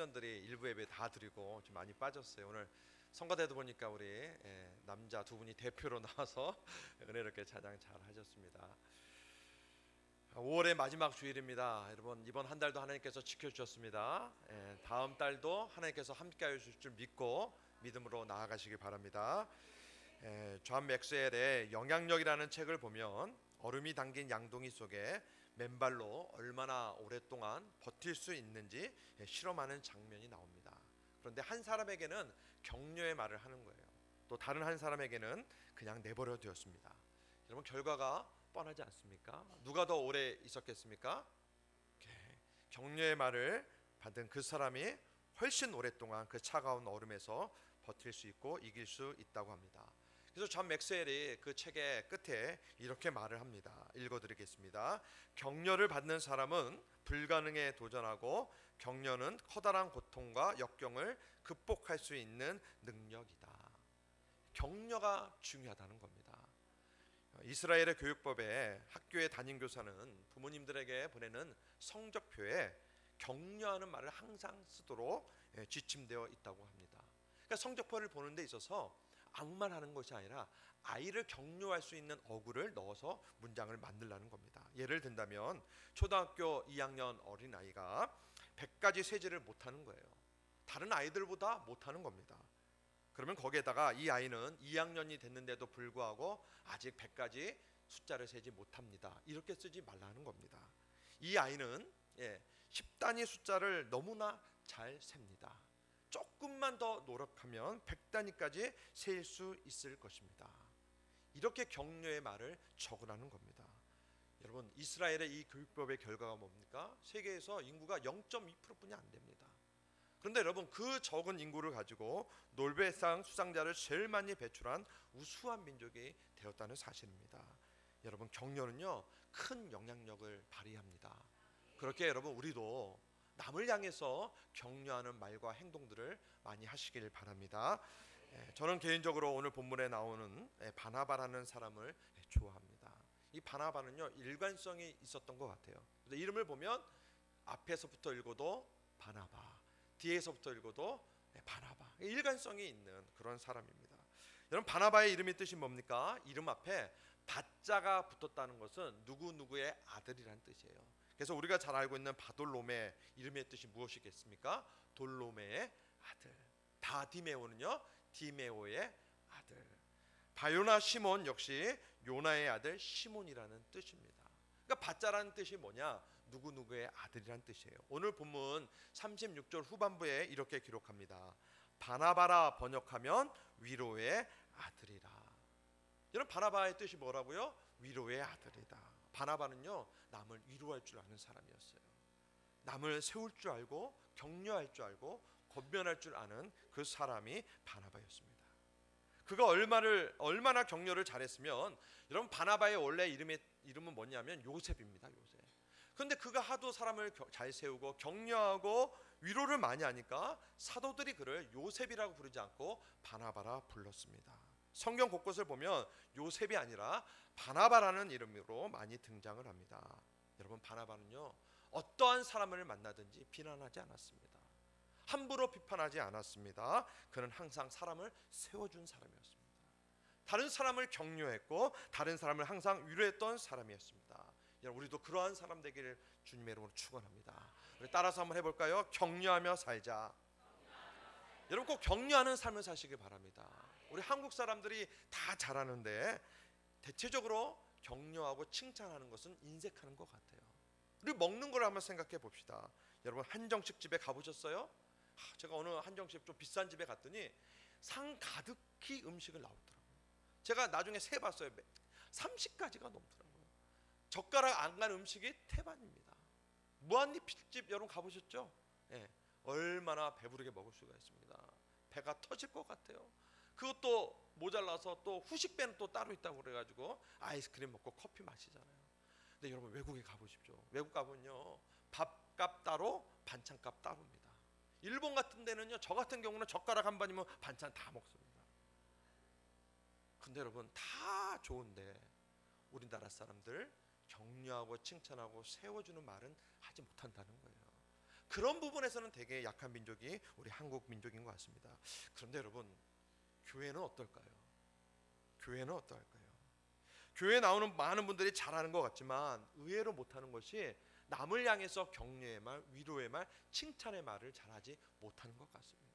청년들이 일부 예배 다 드리고 좀 많이 빠졌어요. 오늘 성가대도 보니까 우리 남자 두 분이 대표로 나와서 은혜롭게 찬양 잘 하셨습니다. 5월의 마지막 주일입니다. 여러분 이번 한 달도 하나님께서 지켜주셨습니다. 다음 달도 하나님께서 함께 하실 줄 믿고 믿음으로 나아가시기 바랍니다. 존 맥스웰의 영향력이라는 책을 보면 얼음이 담긴 양동이 속에 맨발로 얼마나 오랫동안 버틸 수 있는지 실험하는 장면이 나옵니다. 그런데 한 사람에게는 격려의 말을 하는 거예요. 또 다른 한 사람에게는 그냥 내버려 두었습니다. 여러분 결과가 뻔하지 않습니까? 누가 더 오래 있었겠습니까? 격려의 말을 받은 그 사람이 훨씬 오랫동안 그 차가운 얼음에서 버틸 수 있고 이길 수 있다고 합니다. 그래서 존 맥스웰이 그 책의 끝에 이렇게 말을 합니다. 읽어드리겠습니다. 격려를 받는 사람은 불가능에 도전하고 격려는 커다란 고통과 역경을 극복할 수 있는 능력이다. 격려가 중요하다는 겁니다. 이스라엘의 교육법에 학교의 담임교사는 부모님들에게 보내는 성적표에 격려하는 말을 항상 쓰도록 지침되어 있다고 합니다. 그러니까 성적표를 보는 데 있어서 아무 말 하는 것이 아니라 아이를 격려할 수 있는 어구를 넣어서 문장을 만들라는 겁니다. 예를 든다면 초등학교 2학년 어린아이가 100가지 세제를 못하는 거예요. 다른 아이들보다 못하는 겁니다. 그러면 거기에다가 이 아이는 2학년이 됐는데도 불구하고 아직 100가지 숫자를 세지 못합니다. 이렇게 쓰지 말라는 겁니다. 이 아이는 10단위 숫자를 너무나 잘 셉니다. 조금만 더 노력하면 100단위까지 세일 수 있을 것입니다. 이렇게 격려의 말을 적으라는 겁니다. 여러분 이스라엘의 이 교육법의 결과가 뭡니까? 세계에서 인구가 0.2%뿐이 안 됩니다. 그런데 여러분 그 적은 인구를 가지고 노벨상 수상자를 제일 많이 배출한 우수한 민족이 되었다는 사실입니다. 여러분 격려는요 큰 영향력을 발휘합니다. 그렇게 여러분 우리도 남을 향해서 격려하는 말과 행동들을 많이 하시길 바랍니다. 저는 개인적으로 오늘 본문에 나오는 바나바라는 사람을 좋아합니다. 이 바나바는요 일관성이 있었던 것 같아요. 이름을 보면 앞에서부터 읽어도 바나바, 뒤에서부터 읽어도 바나바, 일관성이 있는 그런 사람입니다. 여러분 바나바의 이름의 뜻이 뭡니까? 이름 앞에 바자가 붙었다는 것은 누구누구의 아들이란 뜻이에요. 그래서 우리가 잘 알고 있는 바돌로메 이름의 뜻이 무엇이겠습니까? 돌로메의 아들. 다디메오는요 디메오의 아들. 바요나 시몬 역시 요나의 아들 시몬이라는 뜻입니다. 그러니까 바자라는 뜻이 뭐냐? 누구누구의 아들이란 뜻이에요. 오늘 본문 36절 후반부에 이렇게 기록합니다. 바나바라 번역하면 위로의 아들이라. 여러분 바나바의 뜻이 뭐라고요? 위로의 아들이다. 바나바는요 남을 위로할 줄 아는 사람이었어요. 남을 세울 줄 알고 격려할 줄 알고 권면할 줄 아는 그 사람이 바나바였습니다. 그가 얼마나 격려를 잘했으면 여러분 바나바의 원래 이름은 뭐냐면 요셉입니다. 요셉. 그런데 그가 하도 사람을 잘 세우고 격려하고 위로를 많이 하니까 사도들이 그를 요셉이라고 부르지 않고 바나바라 불렀습니다. 성경 곳곳을 보면 요셉이 아니라 바나바라는 이름으로 많이 등장을 합니다. 여러분 바나바는요 어떠한 사람을 만나든지 비난하지 않았습니다. 함부로 비판하지 않았습니다. 그는 항상 사람을 세워준 사람이었습니다. 다른 사람을 격려했고 다른 사람을 항상 위로했던 사람이었습니다. 여러분 우리도 그러한 사람 되기를 주님의 이름으로 축원합니다. 우리 따라서 한번 해볼까요? 격려하며 살자. 여러분 꼭 격려하는 삶을 사시길 바랍니다. 우리 한국 사람들이 다 잘하는데 대체적으로 격려하고 칭찬하는 것은 인색하는 것 같아요. 우리 먹는 걸 한번 생각해 봅시다. 여러분 한정식 집에 가보셨어요? 제가 어느 한정식 좀 비싼 집에 갔더니 상 가득히 음식을 나오더라고요. 제가 나중에 세봤어요. 30가지가 넘더라고요. 젓가락 안 간 음식이 태반입니다. 무한리필집 여러분 가보셨죠? 얼마나 배부르게 먹을 수가 있습니다. 배가 터질 것 같아요. 그것도 모자라서 또 후식배는 또 따로 있다고 그래가지고 아이스크림 먹고 커피 마시잖아요. 근데 여러분 외국에 가보십시오. 외국 가보면요 밥값 따로 반찬값 따로입니다. 일본 같은 데는요 저 같은 경우는 젓가락 한 번이면 반찬 다 먹습니다. 근데 여러분 다 좋은데 우리나라 사람들 격려하고 칭찬하고 세워주는 말은 하지 못한다는 거예요. 그런 부분에서는 되게 약한 민족이 우리 한국 민족인 것 같습니다. 그런데 여러분, 교회는 어떨까요? 교회는 어떨까요? 교회에 나오는 많은 분들이 잘하는 것 같지만 의외로 못하는 것이 남을 향해서 격려의 말, 위로의 말, 칭찬의 말을 잘하지 못하는 것 같습니다.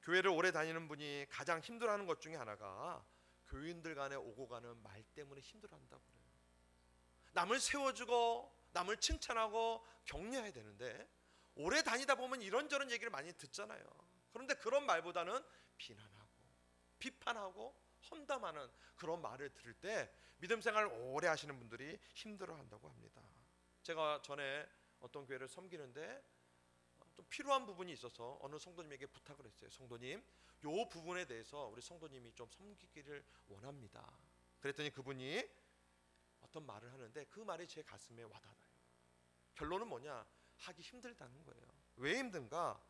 교회를 오래 다니는 분이 가장 힘들어하는 것 중에 하나가 교인들 간에 오고 가는 말 때문에 힘들어한다고 그래요. 남을 세워주고 남을 칭찬하고 격려해야 되는데 오래 다니다 보면 이런저런 얘기를 많이 듣잖아요. 그런데 그런 말보다는 비난하고 비판하고 험담하는 그런 말을 들을 때 믿음 생활을 오래 하시는 분들이 힘들어한다고 합니다. 제가 전에 어떤 교회를 섬기는데 좀 필요한 부분이 있어서 어느 성도님에게 부탁을 했어요. 성도님, 요 부분에 대해서 우리 성도님이 좀 섬기기를 원합니다. 그랬더니 그분이 어떤 말을 하는데 그 말이 제 가슴에 와닿아요. 결론은 뭐냐? 하기 힘들다는 거예요. 왜 힘든가?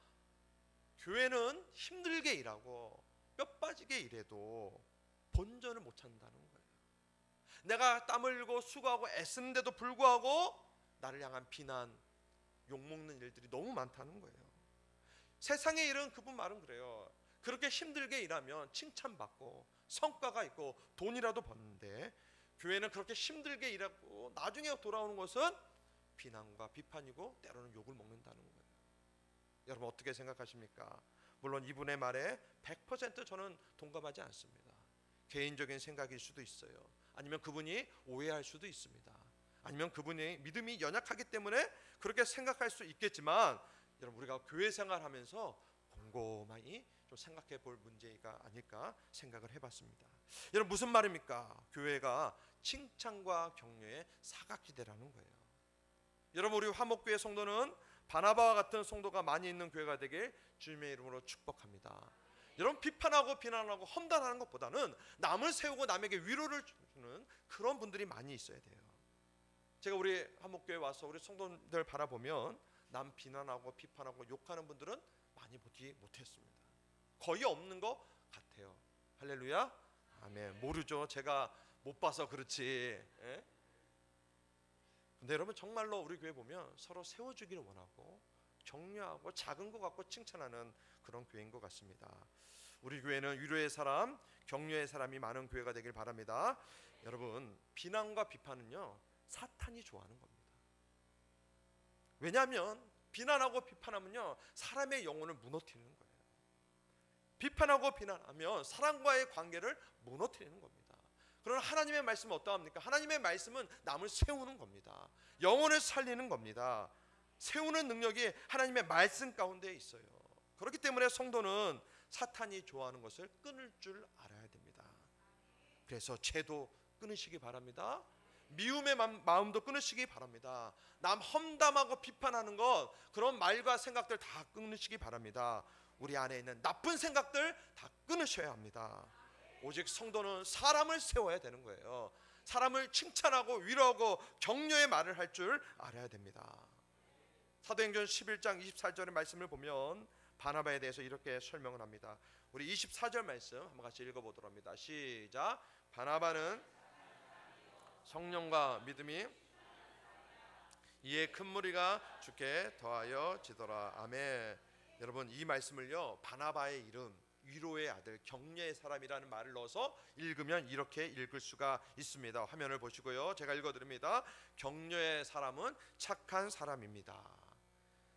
교회는 힘들게 일하고 뼈 빠지게 일해도 본전을 못 찾는다는 거예요. 내가 땀 흘리고 수고하고 애쓰는데도 불구하고 나를 향한 비난, 욕먹는 일들이 너무 많다는 거예요. 세상의 일은 그분 말은 그래요. 그렇게 힘들게 일하면 칭찬받고 성과가 있고 돈이라도 버는데 교회는 그렇게 힘들게 일하고 나중에 돌아오는 것은 비난과 비판이고 때로는 욕을 먹는다는 거예요. 여러분 어떻게 생각하십니까? 물론 이분의 말에 100% 저는 동감하지 않습니다. 개인적인 생각일 수도 있어요. 아니면 그분이 오해할 수도 있습니다. 아니면 그분의 믿음이 연약하기 때문에 그렇게 생각할 수 있겠지만 여러분 우리가 교회 생활하면서 곰곰하니 좀 생각해 볼 문제가 아닐까 생각을 해봤습니다. 여러분 무슨 말입니까? 교회가 칭찬과 격려의 사각지대라는 거예요. 여러분 우리 화목교회 성도는 바나바와 같은 성도가 많이 있는 교회가 되길 주님의 이름으로 축복합니다. 여러분 비판하고 비난하고 험담하는 것보다는 남을 세우고 남에게 위로를 주는 그런 분들이 많이 있어야 돼요. 제가 우리 한목교회 와서 우리 성도들 바라보면 남 비난하고 비판하고 욕하는 분들은 많이 보지 못했습니다. 거의 없는 것 같아요. 할렐루야. 아멘. 모르죠. 제가 못 봐서 그렇지. 예? 근데 여러분 정말로 우리 교회 보면 서로 세워주기를 원하고 격려하고 작은 것 같고 칭찬하는 그런 교회인 것 같습니다. 우리 교회는 위로의 사람, 격려의 사람이 많은 교회가 되길 바랍니다. 여러분 비난과 비판은요 사탄이 좋아하는 겁니다. 왜냐하면 비난하고 비판하면요 사람의 영혼을 무너뜨리는 거예요. 비판하고 비난하면 사람과의 관계를 무너뜨리는 겁니다. 그러나 하나님의 말씀은 어떠합니까? 하나님의 말씀은 남을 세우는 겁니다. 영혼을 살리는 겁니다. 세우는 능력이 하나님의 말씀 가운데 있어요. 그렇기 때문에 성도는 사탄이 좋아하는 것을 끊을 줄 알아야 됩니다. 그래서 죄도 끊으시기 바랍니다. 미움의 마음도 끊으시기 바랍니다. 남 험담하고 비판하는 것 그런 말과 생각들 다 끊으시기 바랍니다. 우리 안에 있는 나쁜 생각들 다 끊으셔야 합니다. 오직 성도는 사람을 세워야 되는 거예요. 사람을 칭찬하고 위로하고 격려의 말을 할 줄 알아야 됩니다. 사도행전 11장 24절의 말씀을 보면 바나바에 대해서 이렇게 설명을 합니다. 우리 24절 말씀 한번 같이 읽어보도록 합니다. 시작. 바나바는 성령과 믿음이 이에 큰 무리가 주께 더하여 지더라. 아멘. 여러분 이 말씀을요 바나바의 이름 위로의 아들 격려의 사람이라는 말을 넣어서 읽으면 이렇게 읽을 수가 있습니다. 화면을 보시고요 제가 읽어드립니다. 격려의 사람은 착한 사람입니다.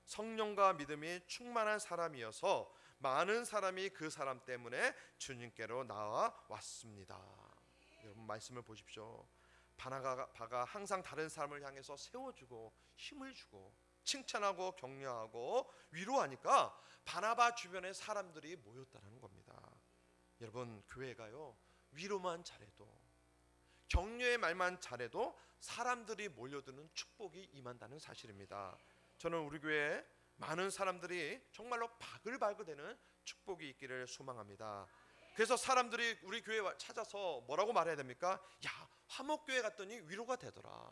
성령과 믿음이 충만한 사람이어서 많은 사람이 그 사람 때문에 주님께로 나와왔습니다. 여러분 말씀을 보십시오. 바나바가 항상 다른 사람을 향해서 세워주고 힘을 주고 칭찬하고 격려하고 위로하니까 바나바 주변에 사람들이 모였다는 겁니다. 여러분 교회가요 위로만 잘해도 격려의 말만 잘해도 사람들이 몰려드는 축복이 임한다는 사실입니다. 저는 우리 교회에 많은 사람들이 정말로 바글바글되는 축복이 있기를 소망합니다. 그래서 사람들이 우리 교회 찾아서 뭐라고 말해야 됩니까? 야 화목교회 갔더니 위로가 되더라.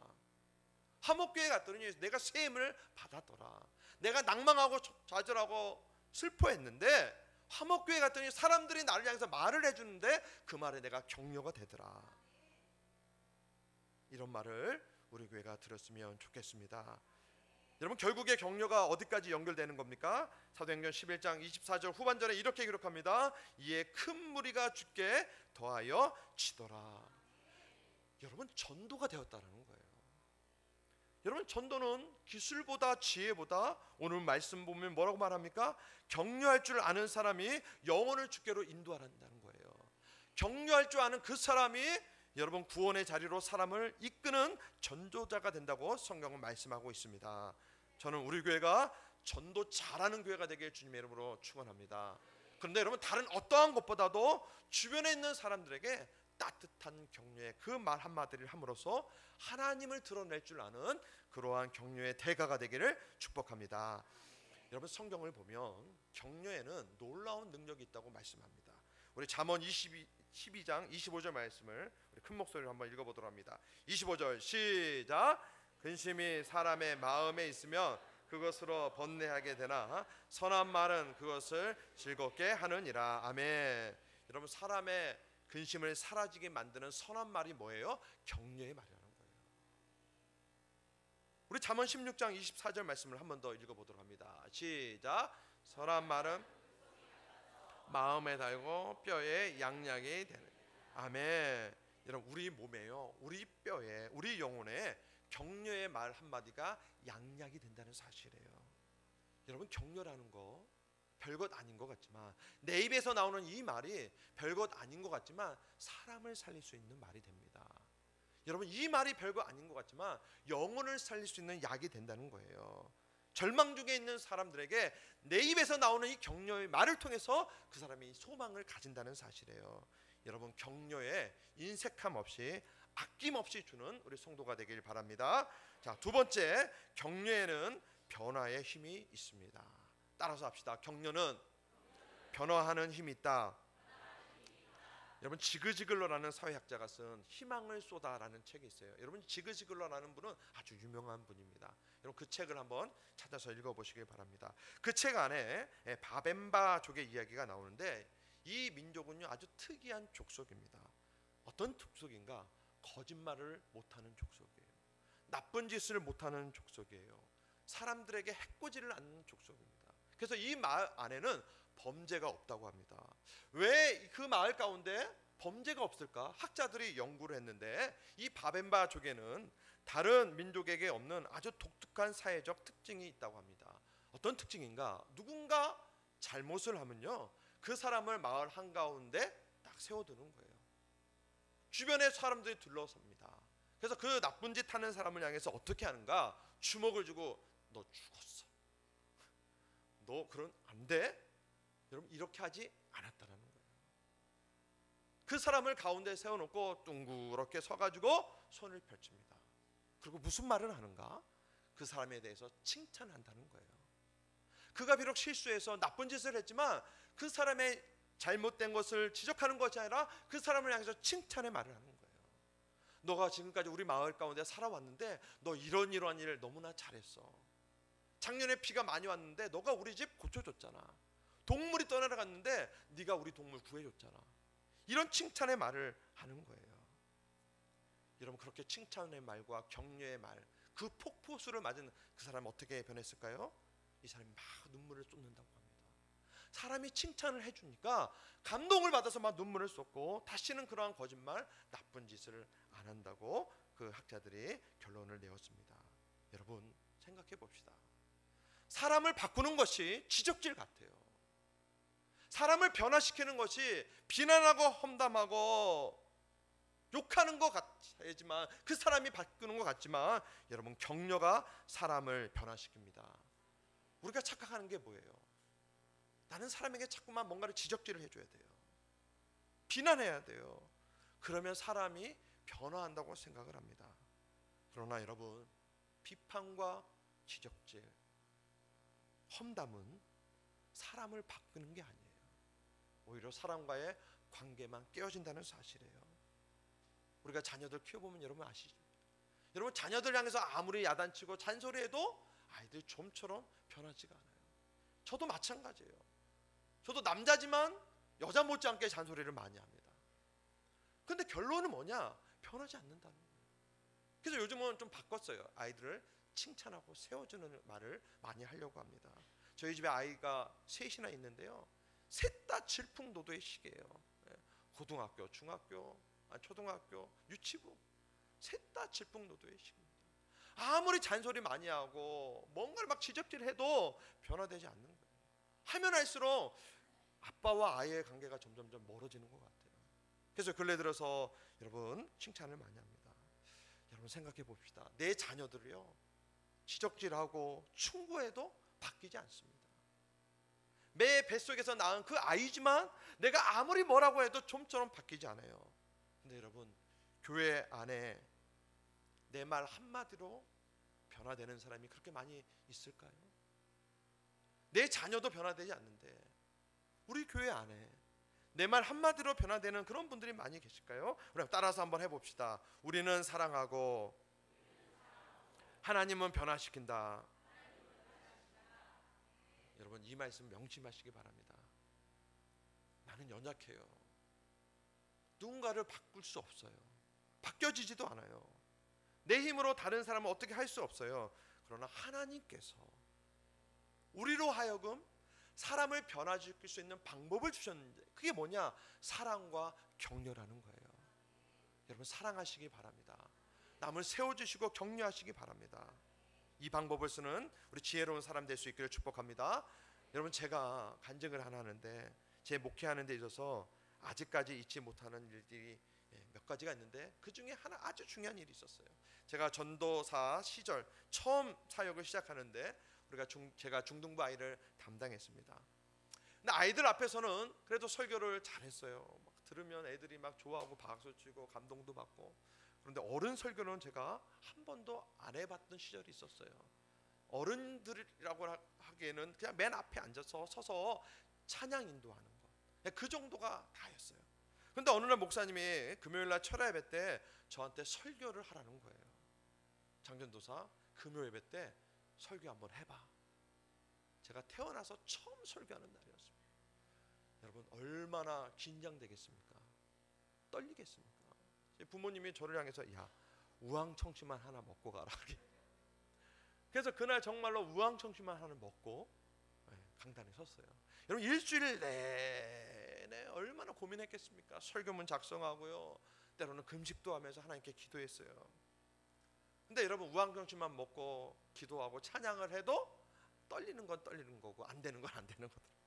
화목교회 갔더니 내가 세임을 받았더라. 내가 낭망하고 좌절하고 슬퍼했는데 화목교회 갔더니 사람들이 나를 향해서 말을 해주는데 그 말에 내가 격려가 되더라. 이런 말을 우리 교회가 들었으면 좋겠습니다. 여러분 결국에 격려가 어디까지 연결되는 겁니까? 사도행전 11장 24절 후반절에 이렇게 기록합니다. 이에 큰 무리가 주께 더하여 치더라. 여러분 전도가 되었다는 거예요. 여러분 전도는 기술보다 지혜보다 오늘 말씀 보면 뭐라고 말합니까? 격려할 줄 아는 사람이 영혼을 주께로 인도하란다는 거예요. 격려할 줄 아는 그 사람이 여러분 구원의 자리로 사람을 이끄는 전도자가 된다고 성경은 말씀하고 있습니다. 저는 우리 교회가 전도 잘하는 교회가 되길 주님의 이름으로 축원합니다. 그런데 여러분 다른 어떠한 것보다도 주변에 있는 사람들에게 따뜻한 격려의 그 말 한마디를 함으로써 하나님을 드러낼 줄 아는 그러한 격려의 대가가 되기를 축복합니다. 여러분 성경을 보면 격려에는 놀라운 능력이 있다고 말씀합니다. 우리 잠언 12장 25절 말씀을 우리 큰 목소리로 한번 읽어보도록 합니다. 25절 시작. 근심이 사람의 마음에 있으면 그것으로 번뇌하게 되나 선한 말은 그것을 즐겁게 하느니라. 아멘. 여러분 사람의 근심을 사라지게 만드는 선한 말이 뭐예요? 격려의 말이라는 거예요. 우리 잠언 16장 24절 말씀을 한 번 더 읽어보도록 합니다. 시작. 선한 말은 마음에 달고 뼈에 양약이 되는. 아멘. 여러분 우리 몸에요, 우리 뼈에, 우리 영혼에 격려의 말 한마디가 양약이 된다는 사실이에요. 여러분 격려라는 거 별것 아닌 것 같지만, 내 입에서 나오는 이 말이 별것 아닌 것 같지만 사람을 살릴 수 있는 말이 됩니다. 여러분 이 말이 별거 아닌 것 같지만 영혼을 살릴 수 있는 약이 된다는 거예요. 절망 중에 있는 사람들에게 내 입에서 나오는 이 격려의 말을 통해서 그 사람이 소망을 가진다는 사실이에요. 여러분 격려에 인색함 없이 아낌없이 주는 우리 성도가 되길 바랍니다. 자, 두 번째, 격려에는 변화의 힘이 있습니다. 따라서 합시다. 격려는 변화하는 힘이 있다. 여러분 지그지글러라는 사회학자가 쓴 희망을 쏟아라는 책이 있어요. 여러분 지그지글러라는 분은 아주 유명한 분입니다. 여러분 그 책을 한번 찾아서 읽어보시길 바랍니다. 그 책 안에 바벤바족의 이야기가 나오는데 이 민족은요 아주 특이한 족속입니다. 어떤 족속인가? 거짓말을 못하는 족속이에요. 나쁜 짓을 못하는 족속이에요. 사람들에게 해코지를 않는 족속입니다. 그래서 이 마을 안에는 범죄가 없다고 합니다. 왜 그 마을 가운데 범죄가 없을까? 학자들이 연구를 했는데 이 바벤바족에는 다른 민족에게 없는 아주 독특한 사회적 특징이 있다고 합니다. 어떤 특징인가? 누군가 잘못을 하면요 그 사람을 마을 한가운데 딱 세워두는 거예요. 주변에 사람들이 둘러섭니다. 그래서 그 나쁜 짓 하는 사람을 향해서 어떻게 하는가? 주먹을 주고 너 죽었어. 너 그런 안 돼? 여러분 이렇게 하지 않았다라는 거예요. 그 사람을 가운데 세워놓고 둥그렇게 서가지고 손을 펼칩니다. 그리고 무슨 말을 하는가? 그 사람에 대해서 칭찬한다는 거예요. 그가 비록 실수해서 나쁜 짓을 했지만 그 사람의 잘못된 것을 지적하는 것이 아니라 그 사람을 향해서 칭찬의 말을 하는 거예요. 너가 지금까지 우리 마을 가운데 살아왔는데 너 이러한 일을 너무나 잘했어. 작년에 비가 많이 왔는데 너가 우리 집 고쳐줬잖아. 동물이 떠나갔는데 네가 우리 동물 구해줬잖아. 이런 칭찬의 말을 하는 거예요. 여러분 그렇게 칭찬의 말과 격려의 말, 그 폭포수를 맞은 그 사람은 어떻게 변했을까요? 이 사람이 막 눈물을 쏟는다고 합니다. 사람이 칭찬을 해주니까 감동을 받아서 막 눈물을 쏟고 다시는 그러한 거짓말, 나쁜 짓을 안 한다고 그 학자들이 결론을 내었습니다. 여러분 생각해 봅시다. 사람을 바꾸는 것이 지적질 같아요. 사람을 변화시키는 것이 비난하고 험담하고 욕하는 것 같지만, 그 사람이 바꾸는 것 같지만 여러분 격려가 사람을 변화시킵니다. 우리가 착각하는 게 뭐예요? 나는 사람에게 자꾸만 뭔가를 지적질을 해줘야 돼요. 비난해야 돼요. 그러면 사람이 변화한다고 생각을 합니다. 그러나 여러분 비판과 지적질, 험담은 사람을 바꾸는 게 아니에요. 오히려 사람과의 관계만 깨어진다는 사실이에요. 우리가 자녀들 키워보면 여러분 아시죠? 여러분 자녀들 향해서 아무리 야단치고 잔소리해도 아이들 좀처럼 변하지가 않아요. 저도 마찬가지예요. 저도 남자지만 여자 못지않게 잔소리를 많이 합니다. 근데 결론은 뭐냐? 변하지 않는다는 거예요. 그래서 요즘은 좀 바꿨어요. 아이들을 칭찬하고 세워주는 말을 많이 하려고 합니다. 저희 집에 아이가 셋이나 있는데요, 셋 다 질풍노도의 시기예요. 고등학교, 중학교, 초등학교, 유치부 셋 다 질풍노도의 시기입니다. 아무리 잔소리 많이 하고 뭔가를 막 지적질해도 변화되지 않는 거예요. 하면 할수록 아빠와 아이의 관계가 점점점 멀어지는 것 같아요. 그래서 근래 들어서 여러분 칭찬을 많이 합니다. 여러분 생각해 봅시다. 내 자녀들을요, 지적질하고 충고해도 바뀌지 않습니다. 내 뱃속에서 낳은 그 아이지만 내가 아무리 뭐라고 해도 좀처럼 바뀌지 않아요. 근데 여러분, 교회 안에 내 말 한마디로 변화되는 사람이 그렇게 많이 있을까요? 내 자녀도 변화되지 않는데 우리 교회 안에 내 말 한마디로 변화되는 그런 분들이 많이 계실까요? 우리 따라서 한번 해봅시다. 우리는 사랑하고 하나님은 변화시킨다. 여러분, 이 말씀 명심하시기 바랍니다. 나는 연약해요. 누군가를 바꿀 수 없어요. 바뀌어지지도 않아요. 내 힘으로 다른 사람을 어떻게 할 수 없어요. 그러나 하나님께서 우리로 하여금 사람을 변화시킬 수 있는 방법을 주셨는데, 그게 뭐냐? 사랑과 격려라는 거예요. 여러분, 사랑하시기 바랍니다. 남을 세워주시고 격려하시기 바랍니다. 이 방법을 쓰는 우리 지혜로운 사람 될 수 있기를 축복합니다. 여러분, 제가 간증을 하나 하는데, 제 목회하는 데 있어서 아직까지 잊지 못하는 일들이 몇 가지가 있는데, 그 중에 하나 아주 중요한 일이 있었어요. 제가 전도사 시절 처음 사역을 시작하는데 제가 중등부 아이를 담당했습니다. 근데 아이들 앞에서는 그래도 설교를 잘했어요. 막 들으면 애들이 막 좋아하고 박수 치고 감동도 받고. 그런데 어른 설교는 제가 한 번도 안 해봤던 시절이 있었어요. 어른들이라고 하기에는 그냥 맨 앞에 서서 찬양 인도하는 것, 그 정도가 다였어요. 근데 어느 날 목사님이 금요일날 철야 예배 때 저한테 설교를 하라는 거예요. 장전도사, 금요 예배 때 설교 한번 해봐. 제가 태어나서 처음 설교하는 날이었습니다. 여러분, 얼마나 긴장되겠습니까? 떨리겠습니까? 부모님이 저를 향해서 야, 우황청심만 하나 먹고 가라. 그래서 그날 정말로 우황청심만 하나 먹고 강단에 섰어요. 여러분, 일주일 내내 얼마나 고민했겠습니까? 설교문 작성하고요, 때로는 금식도 하면서 하나님께 기도했어요. 근데 여러분, 우황청심만 먹고 기도하고 찬양을 해도 떨리는 건 떨리는 거고 안 되는 건 안 되는 거더라고요.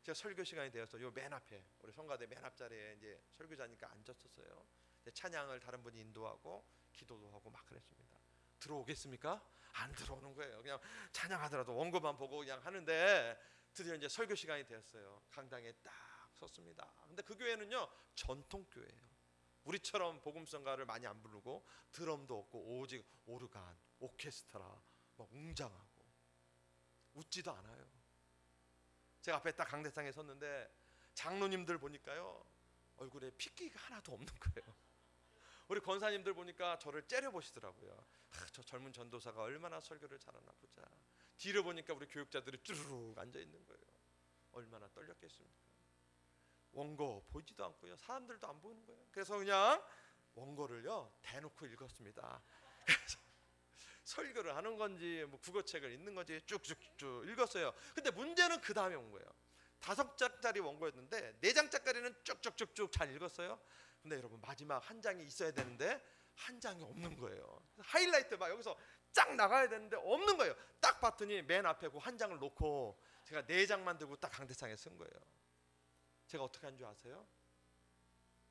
제가 설교 시간이 되어서 요 맨 앞에, 우리 성가대 맨 앞자리에 이제 설교자니까 앉았었어요. 찬양을 다른 분이 인도하고 기도도 하고 막 그랬습니다. 들어오겠습니까? 안 들어오는 거예요. 그냥 찬양하더라도 원고만 보고 그냥 하는데, 드디어 이제 설교 시간이 되었어요. 강당에 딱 섰습니다. 근데 그 교회는요, 전통 교회예요. 우리처럼 복음성가를 많이 안 부르고 드럼도 없고 오직 오르간, 오케스트라, 막 웅장하고 웃지도 않아요. 제가 앞에 딱 강대상에 섰는데 장로님들 보니까요, 얼굴에 핏기가 하나도 없는 거예요. 우리 권사님들 보니까 저를 째려보시더라고요. 저 젊은 전도사가 얼마나 설교를 잘하나 보자. 뒤를 보니까 우리 교육자들이 쭈르륵 앉아있는 거예요. 얼마나 떨렸겠습니까? 원고 보이지도 않고요, 사람들도 안 보이는 거예요. 그래서 그냥 원고를요 대놓고 읽었습니다. 그래서 설교를 하는 건지 뭐 국어책을 읽는 건지 쭉쭉쭉 읽었어요. 근데 문제는 그 다음에 온 거예요. 5장짜리 원고였는데 4장짜리는 쭉쭉쭉쭉 잘 읽었어요. 근데 여러분, 마지막 한 장이 있어야 되는데 한 장이 없는 거예요. 하이라이트 막 여기서 쫙 나가야 되는데 없는 거예요. 딱 봤더니 맨 앞에 그 한 장을 놓고 제가 4장만 들고 딱 강대상에 쓴 거예요. 제가 어떻게 한 줄 아세요?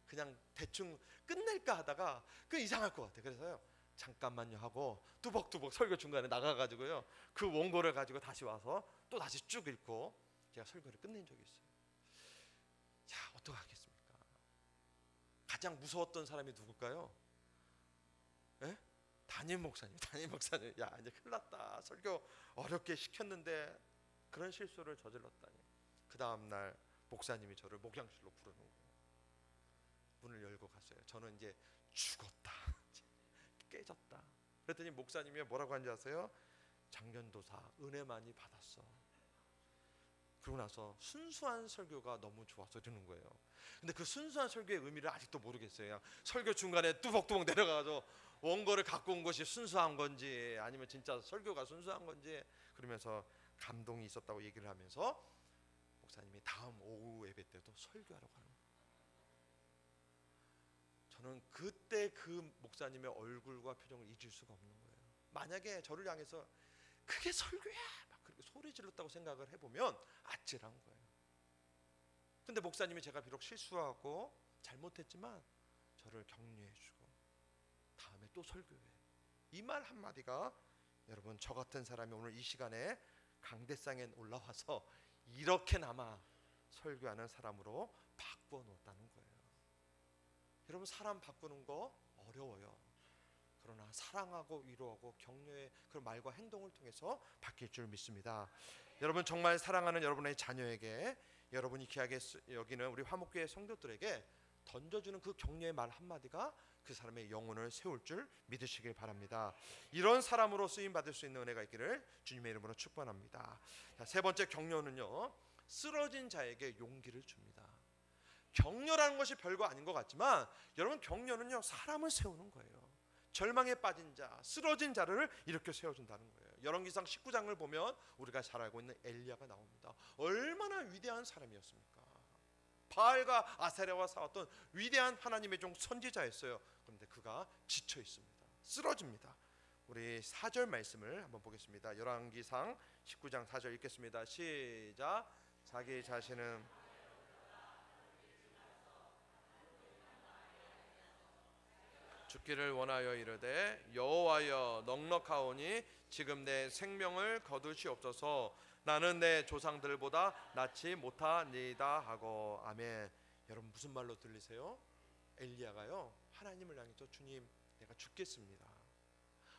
그냥 대충 끝낼까 하다가 그 이상할 것 같아요. 그래서요, 잠깐만요 하고 뚜벅뚜벅 설교 중간에 나가가지고요, 그 원고를 가지고 다시 와서 또 다시 쭉 읽고 제가 설교를 끝낸 적이 있어요. 자, 어떡하겠습니까? 가장 무서웠던 사람이 누굴까요? 예? 담임 목사님. 야, 이제 큰일 났다. 설교 어렵게 시켰는데 그런 실수를 저질렀다니. 그 다음날 목사님이 저를 목양실로 부르는 거예요. 문을 열고 갔어요. 저는 이제 죽었다. 깨졌다. 그랬더니 목사님이 뭐라고 하는지 아세요? 장전도사, 은혜 많이 받았어. 그러고 나서 순수한 설교가 너무 좋아서 이러는 거예요. 근데 그 순수한 설교의 의미를 아직도 모르겠어요. 그냥 설교 중간에 뚜벅뚜벅 내려가서 원고를 갖고 온 것이 순수한 건지 아니면 진짜 설교가 순수한 건지 그러면서 감동이 있었다고 얘기를 하면서 목사님이 다음 오후 예배 때도 설교하라고 하는 거예요. 저는 그때 그 목사님의 얼굴과 표정을 잊을 수가 없는 거예요. 만약에 저를 향해서 그게 설교야 막 그렇게 소리 질렀다고 생각을 해보면 아찔한 거예요. 근데 목사님이 제가 비록 실수하고 잘못했지만 저를 격려해주고 다음에 또 설교해, 이 말 한마디가 여러분 저 같은 사람이 오늘 이 시간에 강대상에 올라와서 이렇게나마 설교하는 사람으로 바꾸어 놓았다는 거예요. 여러분 사람 바꾸는 거 어려워요. 그러나 사랑하고 위로하고 격려의 그런 말과 행동을 통해서 바뀔 줄 믿습니다. 여러분 정말 사랑하는 여러분의 자녀에게, 여러분이 귀하게 여기는 우리 화목교회 성도들에게 던져주는 그 격려의 말 한마디가 그 사람의 영혼을 세울 줄 믿으시길 바랍니다. 이런 사람으로 쓰임받을 수 있는 은혜가 있기를 주님의 이름으로 축원합니다. 자, 세 번째 격려는요, 쓰러진 자에게 용기를 줍니다. 격려라는 것이 별거 아닌 것 같지만 여러분 격려는요 사람을 세우는 거예요. 절망에 빠진 자, 쓰러진 자를 이렇게 세워준다는 거예요. 열왕기상 19장을 보면 우리가 잘 알고 있는 엘리야가 나옵니다. 얼마나 위대한 사람이었습니까? 바알과 아세라와 싸웠던 위대한 하나님의 종 선지자였어요. 그런데 그가 지쳐 있습니다. 쓰러집니다. 우리 4절 말씀을 한번 보겠습니다. 열왕기상 19장 4절 읽겠습니다. 시작. 자기 자신은 죽기를 원하여 이르되 여호와여 넉넉하오니 지금 내 생명을 거두시옵소서. 나는 내 조상들보다 낫지 못하니이다 하고. 아멘. 여러분 무슨 말로 들리세요? 엘리야가요 하나님을 향해서 주님 내가 죽겠습니다.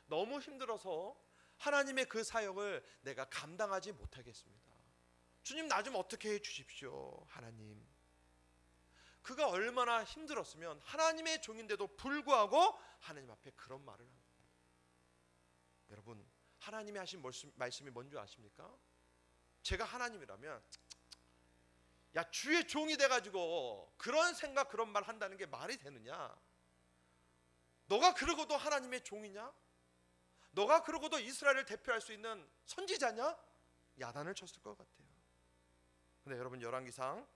너무 힘들어서 하나님의 그 사역을 내가 감당하지 못하겠습니다. 주님 나 좀 어떻게 해 주십시오. 하나님. 그가 얼마나 힘들었으면 하나님의 종인데도 불구하고 하나님 앞에 그런 말을 합니다. 여러분 하나님이 하신 말씀이 뭔지 아십니까? 제가 하나님이라면 야 주의 종이 돼가지고 그런 생각 그런 말 한다는 게 말이 되느냐? 너가 그러고도 하나님의 종이냐? 너가 그러고도 이스라엘을 대표할 수 있는 선지자냐? 야단을 쳤을 것 같아요. 근데 여러분 열왕기상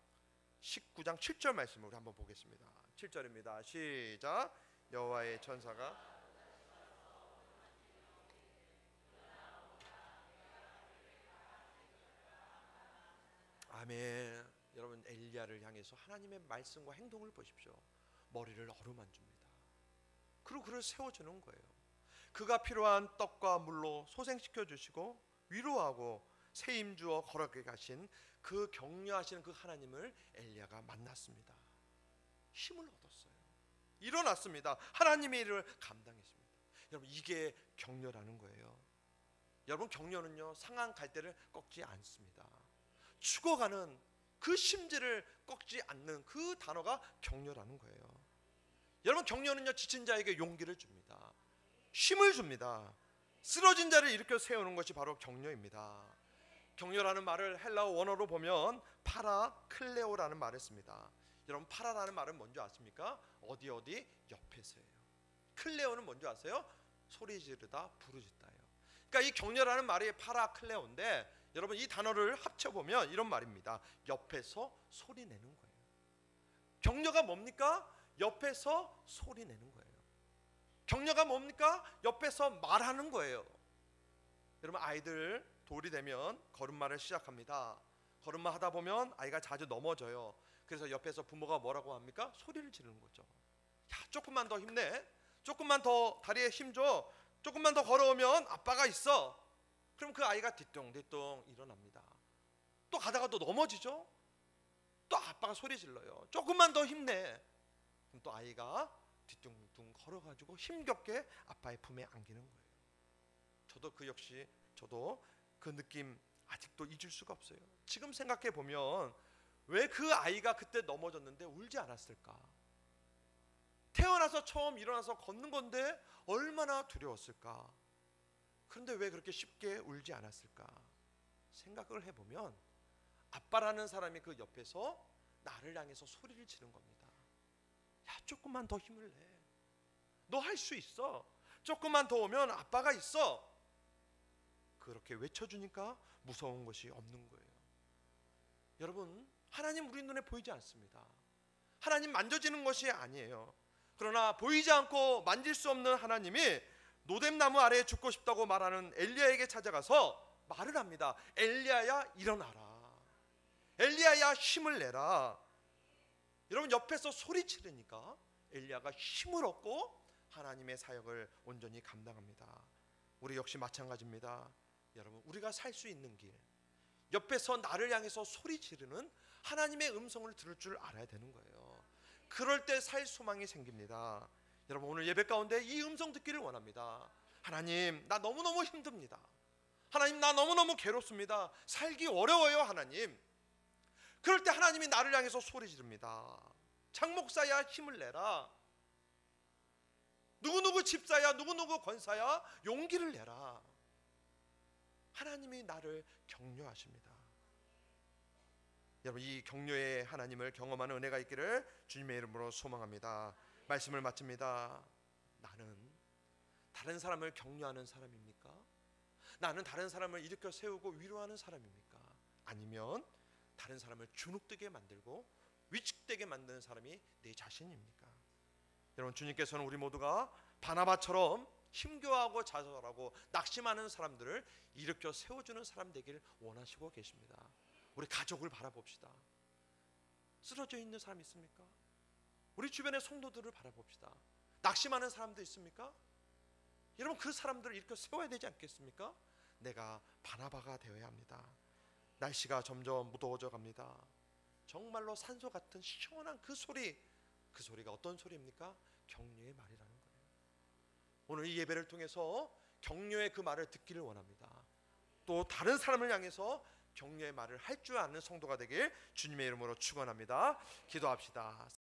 19장 7절 말씀을 우리 한번 보겠습니다. 7절입니다. 시작. 여호와의 천사가 아멘. 여러분 엘리야를 향해서 하나님의 말씀과 행동을 보십시오. 머리를 어루만줍니다. 그리고 그를 세워주는 거예요. 그가 필요한 떡과 물로 소생시켜 주시고 위로하고 새 힘 주어 걸어가게 하신 그 격려하시는 그 하나님을 엘리야가 만났습니다. 힘을 얻었어요. 일어났습니다. 하나님의 일을 감당했습니다. 여러분 이게 격려라는 거예요. 여러분 격려는요 상한 갈대를 꺾지 않습니다. 죽어가는 그 심지를 꺾지 않는 그 단어가 격려라는 거예요. 여러분 격려는요 지친 자에게 용기를 줍니다. 힘을 줍니다. 쓰러진 자를 일으켜 세우는 것이 바로 격려입니다. 격려라는 말을 헬라어 원어로 보면 파라클레오라는 말을 씁니다. 여러분 파라라는 말은 뭔지 아십니까? 어디 옆에서예요. 클레오는 뭔지 아세요? 소리 지르다 부르짖다예요. 그러니까 이 격려라는 말이 파라클레오인데 여러분 이 단어를 합쳐보면 이런 말입니다. 옆에서 소리 내는 거예요. 격려가 뭡니까? 옆에서 소리 내는 거예요. 격려가 뭡니까? 옆에서 말하는 거예요. 여러분 아이들 돌이 되면 걸음마를 시작합니다. 걸음마 하다 보면 아이가 자주 넘어져요. 그래서 옆에서 부모가 뭐라고 합니까? 소리를 지르는 거죠. 야 조금만 더 힘내, 조금만 더 다리에 힘줘, 조금만 더 걸어오면 아빠가 있어. 그럼 그 아이가 뒤뚱뒤뚱 일어납니다. 또 가다가 또 넘어지죠. 또 아빠가 소리 질러요. 조금만 더 힘내. 그럼 또 아이가 뒤뚱뒤뚱 걸어가지고 힘겹게 아빠의 품에 안기는 거예요. 저도 그 역시 저도 그 느낌 아직도 잊을 수가 없어요. 지금 생각해 보면 왜 그 아이가 그때 넘어졌는데 울지 않았을까? 태어나서 처음 일어나서 걷는 건데 얼마나 두려웠을까? 그런데 왜 그렇게 쉽게 울지 않았을까? 생각을 해보면 아빠라는 사람이 그 옆에서 나를 향해서 소리를 지른 겁니다. 야 조금만 더 힘을 내. 너 할 수 있어. 조금만 더 오면 아빠가 있어. 그렇게 외쳐주니까 무서운 것이 없는 거예요. 여러분, 하나님 우리 눈에 보이지 않습니다. 하나님 만져지는 것이 아니에요. 그러나 보이지 않고 만질 수 없는 하나님이 노뎀나무 아래에 죽고 싶다고 말하는 엘리야에게 찾아가서 말을 합니다. 엘리야야 일어나라. 엘리야야 힘을 내라. 여러분, 옆에서 소리치르니까 엘리야가 힘을 얻고 하나님의 사역을 온전히 감당합니다. 우리 역시 마찬가지입니다. 여러분, 우리가 살 수 있는 길, 옆에서 나를 향해서 소리 지르는 하나님의 음성을 들을 줄 알아야 되는 거예요. 그럴 때 살 소망이 생깁니다. 여러분, 오늘 예배 가운데 이 음성 듣기를 원합니다. 하나님, 나 너무너무 힘듭니다. 하나님, 나 너무너무 괴롭습니다. 살기 어려워요, 하나님. 그럴 때 하나님이 나를 향해서 소리 지릅니다. 장 목사야 힘을 내라. 누구누구 집사야, 누구누구 권사야 용기를 내라. 하나님이 나를 격려하십니다. 여러분, 이 격려의 하나님을 경험하는 은혜가 있기를 주님의 이름으로 소망합니다. 말씀을 마칩니다. 나는 다른 사람을 격려하는 사람입니까? 나는 다른 사람을 일으켜 세우고 위로하는 사람입니까? 아니면 다른 사람을 주눅들게 만들고 위축되게 만드는 사람이 내 자신입니까? 여러분, 주님께서는 우리 모두가 바나바처럼 힘겨워하고 좌절하고 낙심하는 사람들을 일으켜 세워주는 사람 되기를 원하시고 계십니다. 우리 가족을 바라봅시다. 쓰러져 있는 사람 있습니까? 우리 주변의 성도들을 바라봅시다. 낙심하는 사람도 있습니까? 여러분, 그 사람들을 일으켜 세워야 되지 않겠습니까? 내가 바나바가 되어야 합니다. 날씨가 점점 무더워져 갑니다. 정말로 산소 같은 시원한 그 소리가 어떤 소리입니까? 격려의 말이라는 거예요. 오늘 이 예배를 통해서 격려의 그 말을 듣기를 원합니다. 또 다른 사람을 향해서 격려의 말을 할 줄 아는 성도가 되길 주님의 이름으로 축원합니다. 기도합시다.